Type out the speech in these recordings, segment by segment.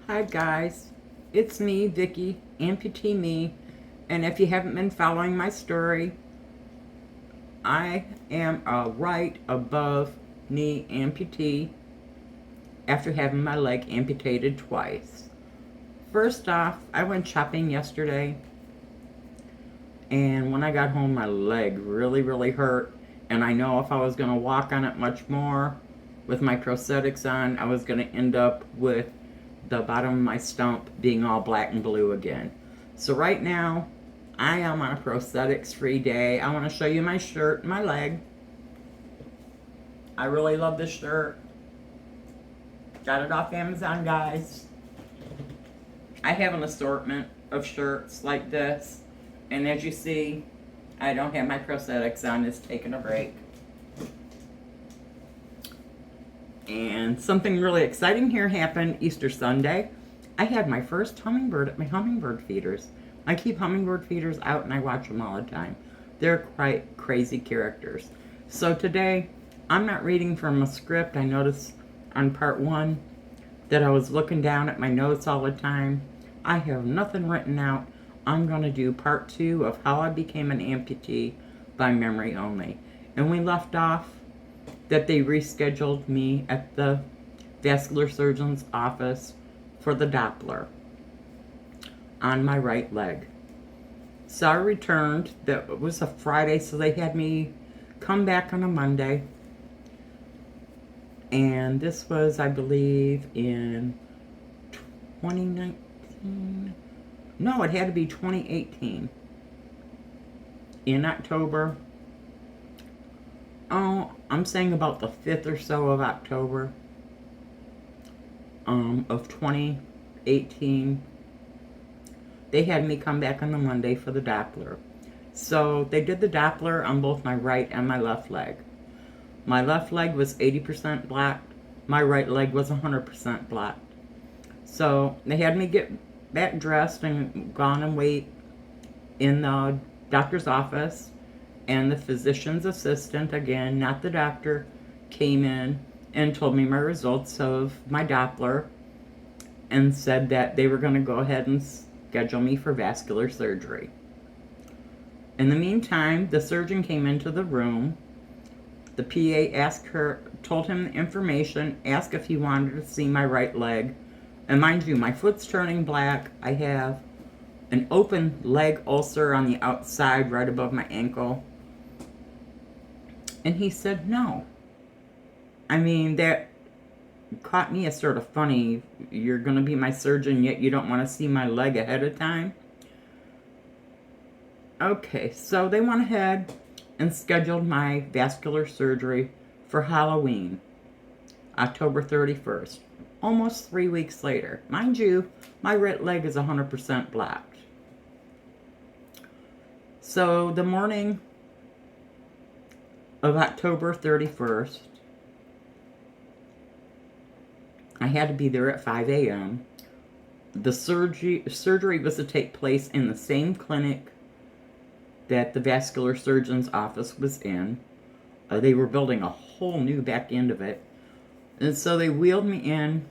Hi guys, it's me, Vicky, amputee me, and if you haven't been following my story, I am a right above knee amputee after having my leg amputated twice. First off, I went shopping yesterday, and when I got home, my leg really hurt, and I know if I was going to walk on it much more with my prosthetics on, I was going to end up with the bottom of my stump being all black and blue again. So right now, I am on a prosthetics free day. I want to show you my shirt and my leg. I really love this shirt. Got it off Amazon, guys. I have an assortment of shirts like this. And as you see, I don't have my prosthetics on. It's taking a break. And something really exciting here happened Easter Sunday. I had my first hummingbird at my hummingbird feeders. I keep hummingbird feeders out and I watch them all the time. They're quite crazy characters. So today, I'm not reading from a script. I noticed on part 1 that I was looking down at my notes all the time. I have nothing written out. I'm going to do part 2 of how I became an amputee by memory only. And we left off that they rescheduled me at the vascular surgeon's office for the Doppler on my right leg. So I returned. That was a Friday, so they had me come back on a Monday. And this was, I believe, in 2019. No, it had to be 2018. In October. Oh, I'm saying about the 5th or so of October of 2018. They had me come back on the Monday for the Doppler. So they did the Doppler on both my right and my left leg. My left leg was 80% blacked. My right leg was 100% blacked. So they had me get back dressed and gone and wait in the doctor's office. And the physician's assistant, again, not the doctor, came in and told me my results of my Doppler and said that they were going to go ahead and schedule me for vascular surgery. In the meantime, the surgeon came into the room. The PA told him the information, asked if he wanted to see my right leg. And mind you, my foot's turning black. I have an open leg ulcer on the outside right above my ankle. And he said no. I mean, that caught me as sort of funny. You're going to be my surgeon, yet you don't want to see my leg ahead of time? Okay, so they went ahead and scheduled my vascular surgery for Halloween, October 31st. Almost 3 weeks later. Mind you, my right leg is 100% blacked. So the morning of October 31st, I had to be there at 5 a.m. The surgery was to take place in the same clinic that the vascular surgeon's office was in. They were building a whole new back end of it. And so they wheeled me in.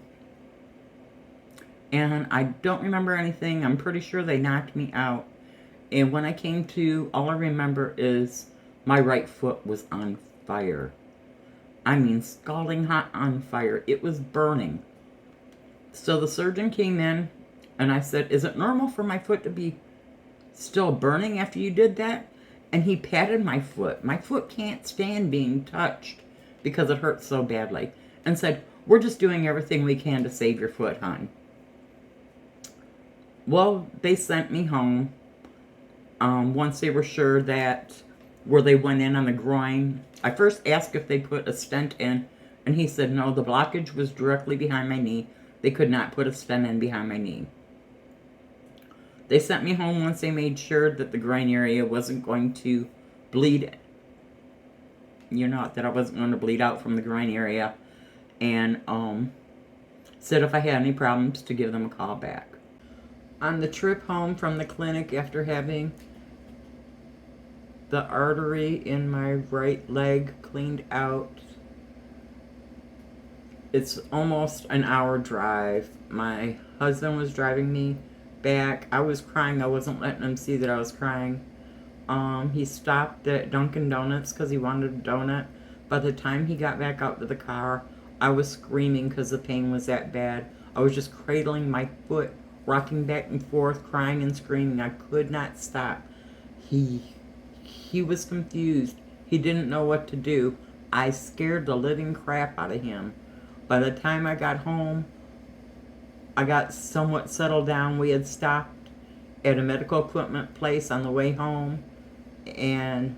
And I don't remember anything. I'm pretty sure they knocked me out. And when I came to, all I remember is my right foot was on fire. I mean, scalding hot on fire. It was burning. So the surgeon came in, and I said, is it normal for my foot to be still burning after you did that? And he patted my foot. My foot can't stand being touched because it hurts so badly. And said, we're just doing everything we can to save your foot, hon. Well, they sent me home. Once they were sure that where they went in on the groin. I first asked if they put a stent in, and he said no, the blockage was directly behind my knee. They could not put a stent in behind my knee. They sent me home once they made sure that the groin area wasn't going to bleed. That I wasn't going to bleed out from the groin area. And said if I had any problems to give them a call back. On the trip home from the clinic after having the artery in my right leg cleaned out, it's almost an hour drive. My husband was driving me back. I was crying. I wasn't letting him see that I was crying. He stopped at Dunkin' Donuts because he wanted a donut. By the time he got back out to the car, I was screaming because the pain was that bad. I was just cradling my foot, rocking back and forth, crying and screaming. I could not stop. He was confused. He didn't know what to do. I scared the living crap out of him. By the time I got home, I got somewhat settled down. We had stopped at a medical equipment place on the way home and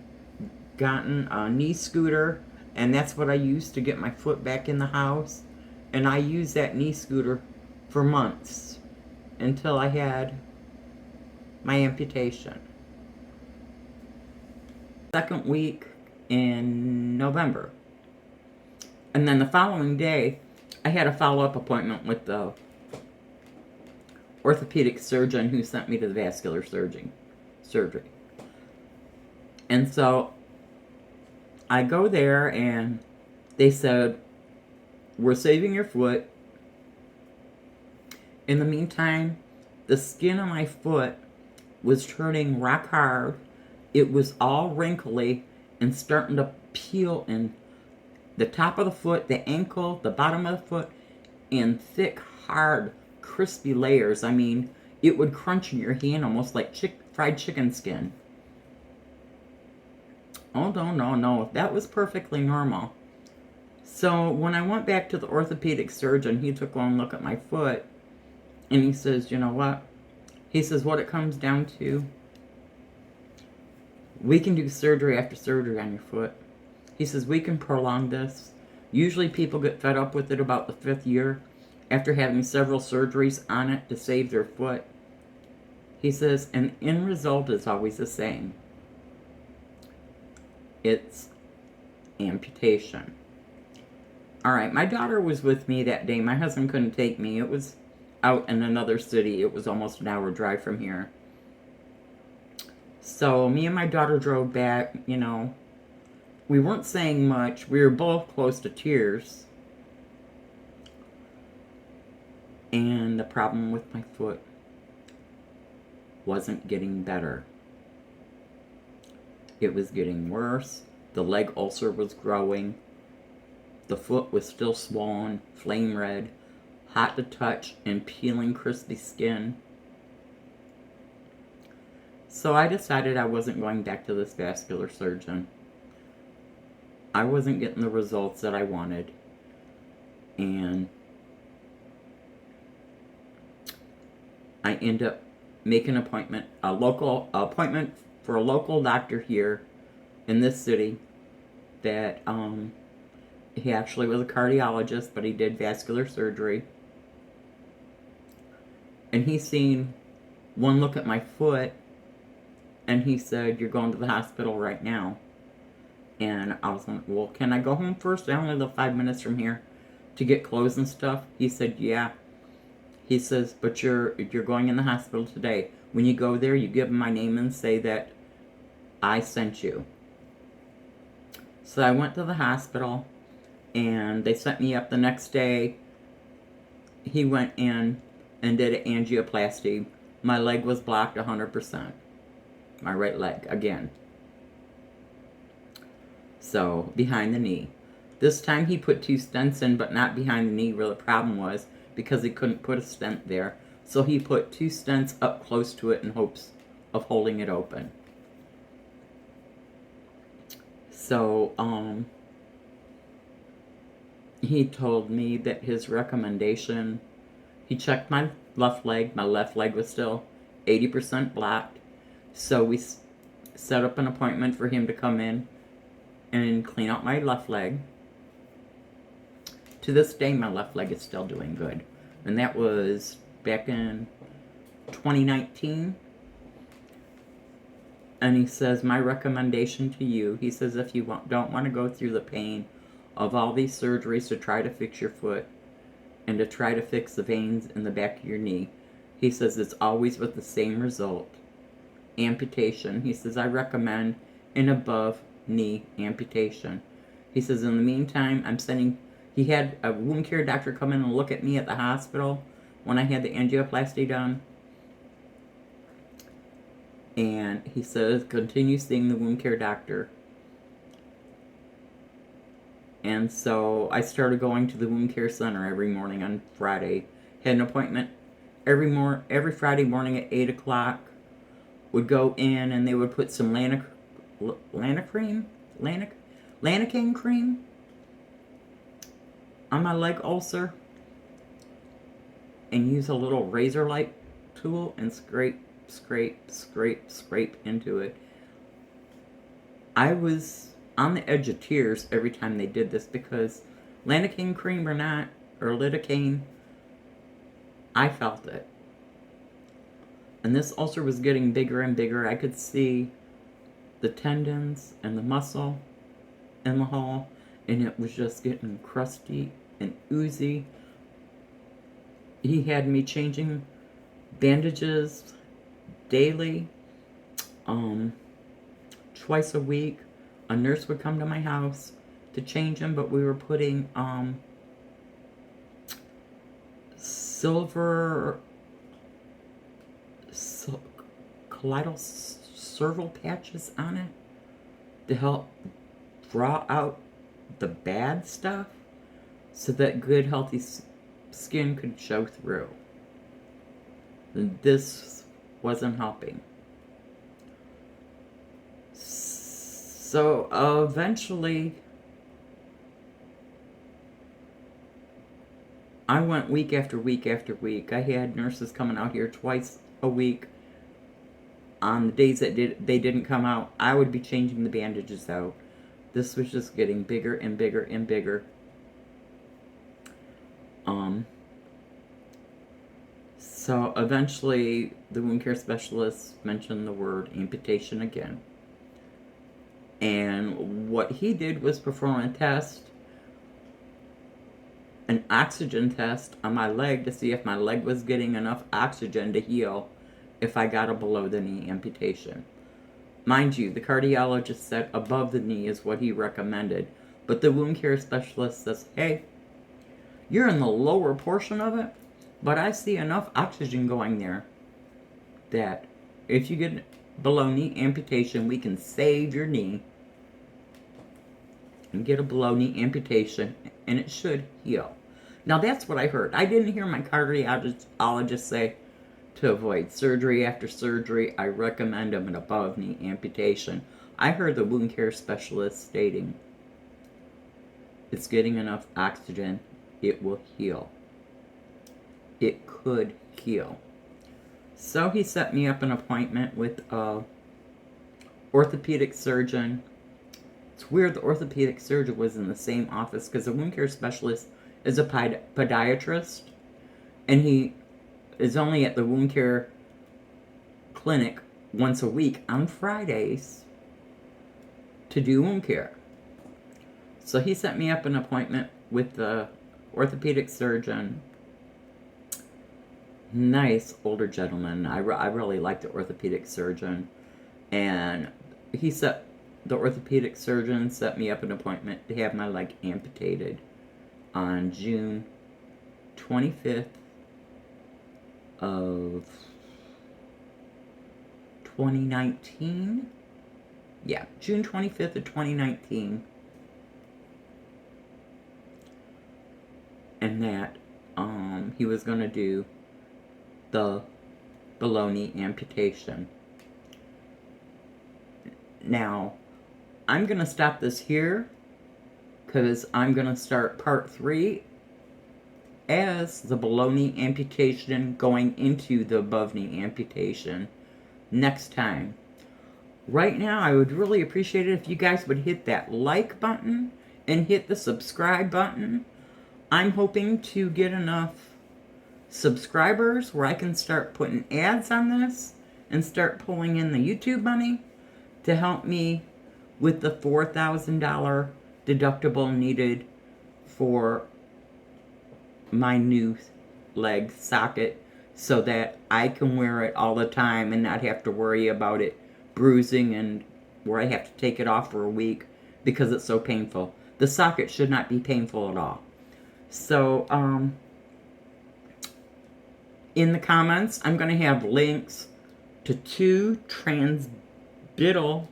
gotten a knee scooter, and that's what I used to get my foot back in the house. And I used that knee scooter for months until I had my amputation. Second week in November. And then the following day, I had a follow-up appointment with the orthopedic surgeon who sent me to the vascular surgery. And so I go there and they said, we're saving your foot. In the meantime, the skin on my foot was turning rock hard. It was all wrinkly and starting to peel in the top of the foot, the ankle, the bottom of the foot, in thick, hard, crispy layers. I mean, it would crunch in your hand almost like fried chicken skin. Oh, no. That was perfectly normal. So when I went back to the orthopedic surgeon, he took one look at my foot and he says, you know what? He says, what it comes down to, we can do surgery after surgery on your foot. He says, we can prolong this. Usually people get fed up with it about the 5th year after having several surgeries on it to save their foot. He says, and the end result is always the same. It's amputation. All right, my daughter was with me that day. My husband couldn't take me. It was out in another city. It was almost an hour drive from here. So me and my daughter drove back, you know. We weren't saying much. We were both close to tears. And the problem with my foot wasn't getting better. It was getting worse. The leg ulcer was growing. The foot was still swollen, flame red, hot to touch, and peeling crispy skin. So I decided I wasn't going back to this vascular surgeon. I wasn't getting the results that I wanted. And I ended up making an appointment, appointment for a local doctor here in this city that he actually was a cardiologist, but he did vascular surgery. And he seen one look at my foot and he said, you're going to the hospital right now. And I was like, well, can I go home first? I only live 5 minutes from here to get clothes and stuff. He said, yeah. He says, but you're going in the hospital today. When you go there, you give him my name and say that I sent you. So I went to the hospital and they sent me up the next day. He went in and did an angioplasty. My leg was blocked 100%. My right leg, again. So, behind the knee. This time he put 2 stents in, but not behind the knee where the problem was, because he couldn't put a stent there. So he put 2 stents up close to it in hopes of holding it open. So, he told me that his recommendation, he checked my left leg was still 80% blocked. So we set up an appointment for him to come in and clean out my left leg. To this day, my left leg is still doing good. And that was back in 2019. And he says, my recommendation to you, he says, if you don't want to go through the pain of all these surgeries to try to fix your foot and to try to fix the veins in the back of your knee, he says it's always with the same result. Amputation. He says, I recommend an above knee amputation. He says, in the meantime, he had a wound care doctor come in and look at me at the hospital when I had the angioplasty done. And he says, continue seeing the wound care doctor. And so I started going to the wound care center every morning on Friday. Had an appointment every Friday morning at 8 o'clock. Would go in and they would put some lanacane cream on my leg ulcer and use a little razor-like tool and scrape into it. I was on the edge of tears every time they did this because lanacane cream or not, or lidocaine, I felt it. And this ulcer was getting bigger and bigger. I could see the tendons and the muscle in the hole, and it was just getting crusty and oozy. He had me changing bandages daily, twice a week. A nurse would come to my house to change them, but we were putting colloidal serval patches on it to help draw out the bad stuff so that good healthy skin could show through. This wasn't helping. So eventually I went week after week after week. I had nurses coming out here twice a week. On the days that they didn't come out, I would be changing the bandages out. This was just getting bigger and bigger and bigger. So eventually the wound care specialist mentioned the word amputation again. And what he did was perform a test, an oxygen test on my leg to see if my leg was getting enough oxygen to heal if I got a below the knee amputation. Mind you, the cardiologist said above the knee is what he recommended, but the wound care specialist says, hey, you're in the lower portion of it, but I see enough oxygen going there that if you get below knee amputation, we can save your knee and get a below knee amputation, and it should heal. Now that's what I heard. I didn't hear my cardiologist say to avoid surgery after surgery, I recommend an above knee amputation. I heard the wound care specialist stating, it's getting enough oxygen, it will heal. It could heal. So he set me up an appointment with a orthopedic surgeon. It's weird the orthopedic surgeon was in the same office because the wound care specialist is a podiatrist, and he is only at the wound care clinic once a week on Fridays to do wound care. So he set me up an appointment with the orthopedic surgeon. Nice older gentleman. I really like the orthopedic surgeon. And the orthopedic surgeon set me up an appointment to have my leg amputated on June 25th of 2019. Yeah, June 25th of 2019. And that he was going to do the below knee amputation. Now, I'm going to stop this here because I'm going to start part 3 as the below knee amputation going into the above knee amputation next time. Right now, I would really appreciate it if you guys would hit that like button and hit the subscribe button. I'm hoping to get enough subscribers where I can start putting ads on this and start pulling in the YouTube money to help me with the $4,000 deductible needed for my new leg socket so that I can wear it all the time and not have to worry about it bruising and where I have to take it off for a week because it's so painful. The socket should not be painful at all. So, In the comments, I'm going to have links to two transtibial,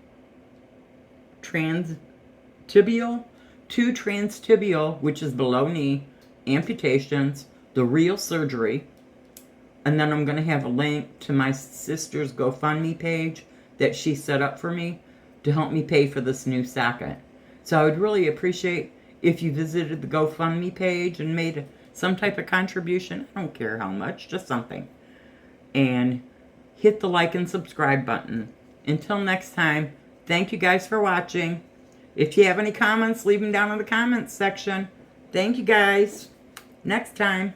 which is below knee, amputations, the real surgery. And then I'm going to have a link to my sister's GoFundMe page that she set up for me to help me pay for this new socket. So I would really appreciate if you visited the GoFundMe page and made some type of contribution. I don't care how much, just something. And hit the like and subscribe button. Until next time, thank you guys for watching. If you have any comments, leave them down in the comments section. Thank you guys. Next time.